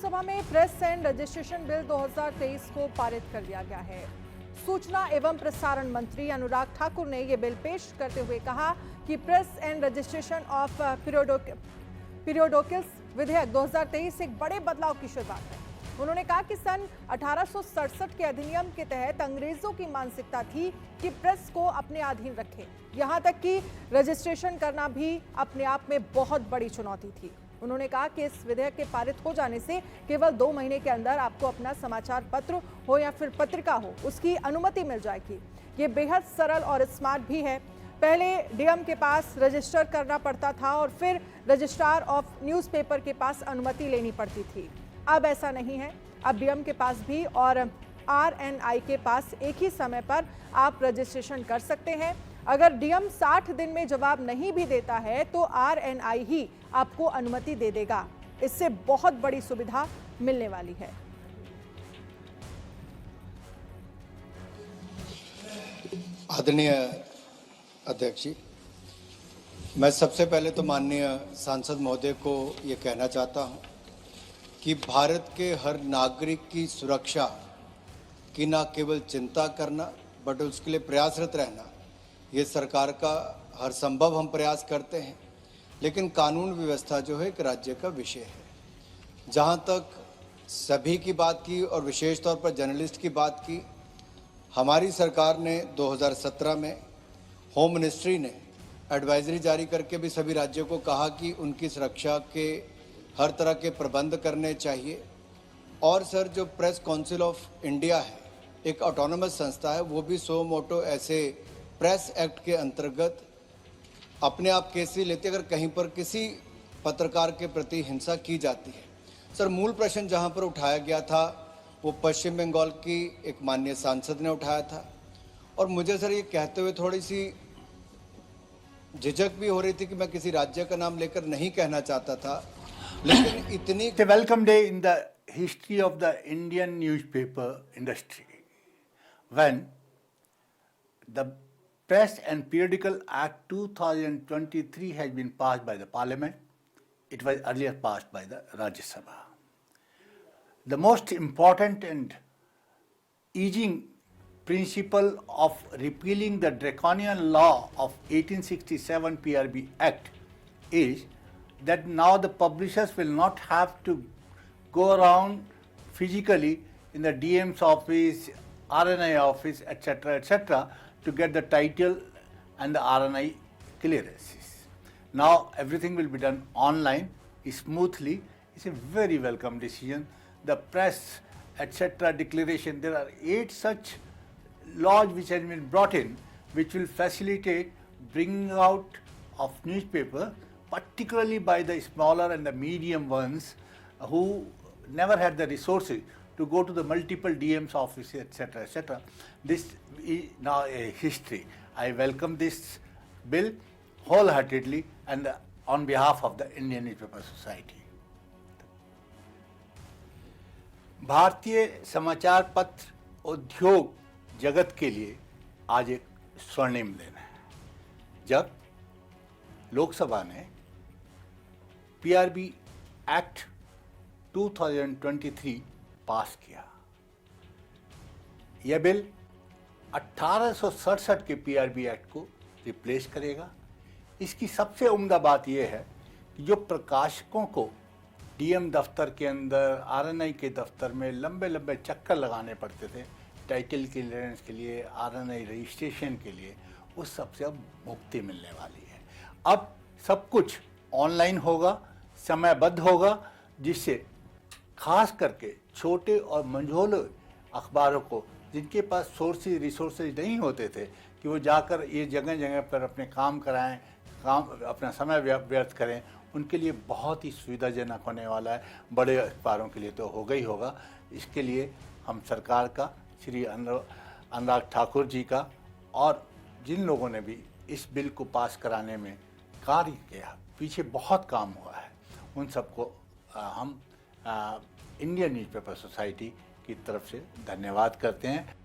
लोकसभा में press and registration bill 2023 को पारित कर दिया गया है। सूचना एवं प्रसारण मंत्री अनुराग ठाकुर ने यह बिल पेश करते हुए कहा कि press and registration of periodicals विधेयक 2023 एक बड़े बदलाव की शुरुआत है। उन्होंने कहा कि सन 1867 के अधिनियम के तहत अंग्रेजों की मानसिकता थी कि प्रेस को अपने अधीन रखें। यहां तक कि रजिस्ट्रेशन करना भी अपने आप में बहुत बड़ी चुनौती थी। उन्होंने कहा कि इस विधेयक के पारित हो जाने से केवल 2 महीने के अंदर आपको अपना समाचार पत्र हो या फिर पत्रिका हो, उसकी अनुमति मिल जाएगी। ये बेहद सरल और स्मार्ट भी है। पहले डीएम के पास रजिस्टर करना पड़ता था और फिर रजिस्ट्रार ऑफ न्यूज़पेपर के पास अनुमति लेनी पड़ती थी। अब ऐसा नहीं है। अब डीएम के पास भी और आरएनआई के पास एक ही समय पर आप रजिस्ट्रेशन कर सकते हैं। अगर डीएम 60 दिन में जवाब नहीं भी देता है तो आरएनआई ही आपको अनुमति दे देगा। इससे बहुत बड़ी सुविधा मिलने वाली है। आदरणीय अध्यक्ष जी, मैं सबसे पहले तो माननीय सांसद महोदय को ये कहना चाहता हूँ कि भारत के हर नागरिक की सुरक्षा की न केवल चिंता करना बट उसके लिए प्रयासरत रहना, ये सरकार का हर संभव हम प्रयास करते हैं। लेकिन कानून व्यवस्था जो है एक राज्य का विषय है। जहाँ तक सभी की बात की और विशेष तौर पर जर्नलिस्ट की बात की, हमारी सरकार ने 2017 में होम मिनिस्ट्री ने एडवाइजरी जारी करके भी सभी राज्यों को कहा कि उनकी सुरक्षा के हर तरह के प्रबंध करने चाहिए। और सर, जो प्रेस काउंसिल ऑफ इंडिया है, एक ऑटोनोमस संस्था है, वो भी सो मोटो ऐसे प्रेस एक्ट के अंतर्गत अपने आप केस लेते अगर कहीं पर किसी पत्रकार के प्रति हिंसा की जाती है। सर, मूल प्रश्न जहां पर उठाया गया था वो पश्चिम बंगाल की एक माननीय सांसद ने उठाया था और मुझे सर ये कहते हुए थोड़ी सी झिझक भी हो रही थी कि मैं किसी राज्य का नाम लेकर नहीं कहना चाहता था, लेकिन इतनी It's a welcome day in the history of the Indian newspaper industry when the Press and Periodical Act 2023 has been passed by the Parliament. It was earlier passed by the Rajya Sabha. The most important and easing principle of repealing the draconian law of 1867 PRB Act is that now the publishers will not have to go around physically in the DM's office, RNI office, etc., to get the title and the RNI clearances. Now everything will be done online, smoothly. It's a very welcome decision. The press, etc. declaration, there are 8 such laws which have been brought in, which will facilitate bringing out of newspaper, particularly by the smaller and the medium ones who never had the resources to go to the multiple DM's offices, etc. This is now a history. I welcome this bill wholeheartedly and on behalf of the Indian Newspaper Society. भारतीय समाचार पत्र उद्योग जगत के लिए आज एक स्वर्णिम दिन है, जब लोकसभा ने पीआरबी एक्ट 2023 पास किया। यह बिल 1867 के पीआरबी एक्ट को रिप्लेस करेगा। इसकी सबसे उम्दा बात यह है कि जो प्रकाशकों को डीएम दफ्तर के अंदर, आरएनआई के दफ्तर में लंबे लंबे चक्कर लगाने पड़ते थे टाइटल क्लियरेंस के लिए, आरएनआई रजिस्ट्रेशन के लिए, उस सब से अब मुक्ति मिलने वाली है। अब सब कुछ ऑनलाइन होगा, समयबद्ध होगा, जिससे खास करके छोटे और मंझोले अखबारों को, जिनके पास सोर्सेज रिसोर्सेज नहीं होते थे कि वो जाकर ये जगह जगह पर अपने काम कराएं, अपना समय व्यर्थ करें, उनके लिए बहुत ही सुविधाजनक होने वाला है। बड़े अखबारों के लिए तो होगा ही होगा। इसके लिए हम सरकार का, श्री अनुराग ठाकुर जी का और जिन लोगों ने भी इस बिल को पास कराने में कार्य किया, पीछे बहुत काम हुआ है, उन सबको हम इंडियन न्यूज़पेपर सोसाइटी की तरफ से धन्यवाद करते हैं।